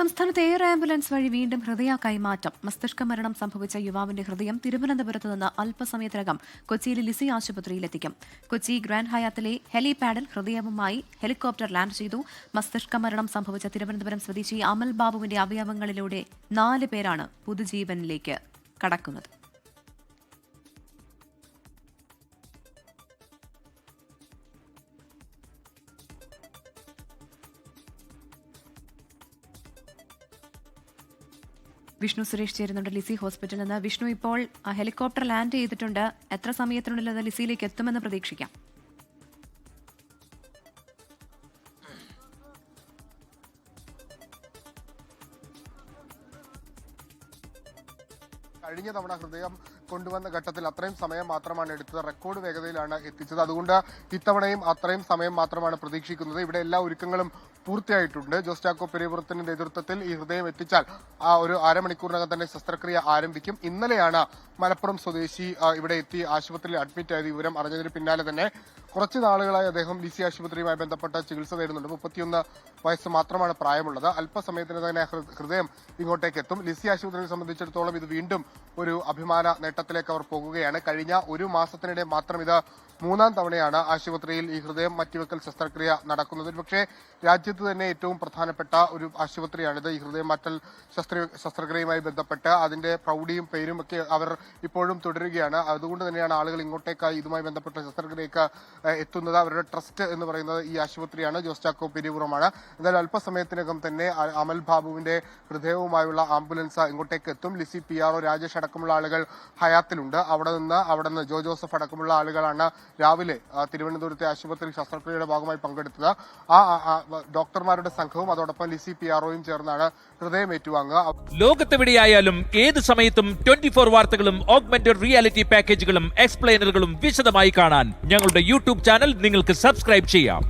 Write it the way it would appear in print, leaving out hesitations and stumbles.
സംസ്ഥാനത്ത് air ambulance വഴി വീണ്ടും ഹൃദയ കൈമാറ്റം. മസ്തിഷ്ക മരണം സംഭവിച്ച യുവാവിന്റെ ഹൃദയം തിരുവനന്തപുരത്ത് നിന്ന് അല്പസമയത്തിനകം കൊച്ചിയിലെ ലിസി ആശുപത്രിയിലെത്തിക്കും. കൊച്ചി ഗ്രാൻഡ് ഹയാത്തിലെ ഹെലിപാഡിൽ ഹൃദയവുമായി ഹെലികോപ്റ്റർ ലാൻഡ് ചെയ്തു. മസ്തിഷ്ക മരണം സംഭവിച്ച തിരുവനന്തപുരം സ്വദേശി അമൽ ബാബുവിന്റെ അവയവങ്ങളിലൂടെ 4 പേരാണ് പുതുജീവനിലേക്ക് കടക്കുന്നത്. വിഷ്ണു സുരേഷ് ചേരുന്നുണ്ട് ലിസി ഹോസ്പിറ്റലിൽ നിന്ന്. വിഷ്ണു, ഇപ്പോൾ ഹെലികോപ്റ്റർ ലാൻഡ് ചെയ്തിട്ടുണ്ട്. എത്ര സമയത്തിനുള്ളിൽ അത് ലിസിയിലേക്ക് എത്തുമെന്ന് പ്രതീക്ഷിക്കാം? കഴിഞ്ഞ തവണ ഹൃദയം കൊണ്ടുവന്ന ഘട്ടത്തിൽ അത്രയും സമയം മാത്രമാണ് എടുത്തത്. റെക്കോർഡ് വേഗതയിലാണ് എത്തിച്ചത്. അതുകൊണ്ട് ഇത്തവണയും അത്രയും സമയം മാത്രമാണ് പ്രതീക്ഷിക്കുന്നത്. ഇവിടെ എല്ലാ ഒരുക്കങ്ങളും പൂർത്തിയായിട്ടുണ്ട്. ജോസ് ചാക്കോ പെരുമ്പുറത്തിന്റെ നേതൃത്വത്തിൽ ഈ ഹൃദയം എത്തിച്ചാൽ ഒരു അരമണിക്കൂറിനകം തന്നെ ശസ്ത്രക്രിയ ആരംഭിക്കും. ഇന്നലെയാണ് മലപ്പുറം സ്വദേശി ഇവിടെ എത്തി ആശുപത്രിയിൽ അഡ്മിറ്റ് ആയത്. വിവരം അറിഞ്ഞതിന് പിന്നാലെ തന്നെ കുറച്ച് നാളുകളായി അദ്ദേഹം ലിസി ആശുപത്രിയുമായി ബന്ധപ്പെട്ട ചികിത്സ തേടുന്നുണ്ട്. 31 വയസ്സ് മാത്രമാണ് പ്രായമുള്ളത്. അല്പസമയത്തിന് തന്നെ ഹൃദയം ഇങ്ങോട്ടേക്ക് എത്തും. ലിസി ആശുപത്രിയെ സംബന്ധിച്ചിടത്തോളം ഇത് വീണ്ടും ഒരു അഭിമാന നേട്ടത്തിലേക്ക് അവർ പോകുകയാണ്. കഴിഞ്ഞ ഒരു മാസത്തിനിടെ മാത്രം ഇത് 3-ാം തവണയാണ് ആശുപത്രിയിൽ ഈ ഹൃദയം മാറ്റിവെക്കൽ ശസ്ത്രക്രിയ നടക്കുന്നത്. പക്ഷേ രാജ്യത്ത് തന്നെ ഏറ്റവും പ്രധാനപ്പെട്ട ഒരു ആശുപത്രിയാണിത്. ഈ ഹൃദയം മാറ്റൽ ശസ്ത്രക്രിയയുമായി ബന്ധപ്പെട്ട് അതിന്റെ പ്രൗഢിയും പേരും ഒക്കെ അവർ ഇപ്പോഴും തുടരുകയാണ്. അതുകൊണ്ട് തന്നെയാണ് ആളുകൾ ഇങ്ങോട്ടേക്കായി ഇതുമായി ബന്ധപ്പെട്ട ശസ്ത്രക്രിയക്ക് എത്തുന്നത്. അവരുടെ ട്രസ്റ്റ് എന്ന് പറയുന്നത് ഈ ആശുപത്രിയാണ്, ജോസ് ചാക്കോ പെരുമ്പുറമാണ്. എന്തായാലും അല്പസമയത്തിനകം തന്നെ അമൽ ബാബുവിന്റെ ഹൃദയവുമായുള്ള ആംബുലൻസ് ഇങ്ങോട്ടേക്ക് എത്തും. ലിസി PRO രാജേഷ് അടക്കമുള്ള ആളുകൾ ഹയാത്തിലുണ്ട്. അവിടെ നിന്ന് ജോ ജോസഫ് അടക്കമുള്ള ആളുകളാണ് രാവിലെ തിരുവനന്തപുരത്തെ ആശുപത്രി ശസ്ത്രക്രിയയുടെ ഭാഗമായി പങ്കെടുത്തത്. ആ ഡോക്ടർമാരുടെ സംഘവും അതോടൊപ്പം ലിസി PROയും ചേർന്നാണ് ഹൃദയം ഏറ്റുവാങ്ങുക. ലോകത്തെവിടെയായാലും ഏത് സമയത്തും 24 വാർത്തകളും ഓഗ്മെന്റഡ് റിയാലിറ്റി പാക്കേജുകളും എക്സ്പ്ലെയിനറുകളും വിശദമായി കാണാൻ ഞങ്ങളുടെ യൂട്യൂബ് ചാനൽ നിങ്ങൾക്ക് സബ്സ്ക്രൈബ് ചെയ്യാം.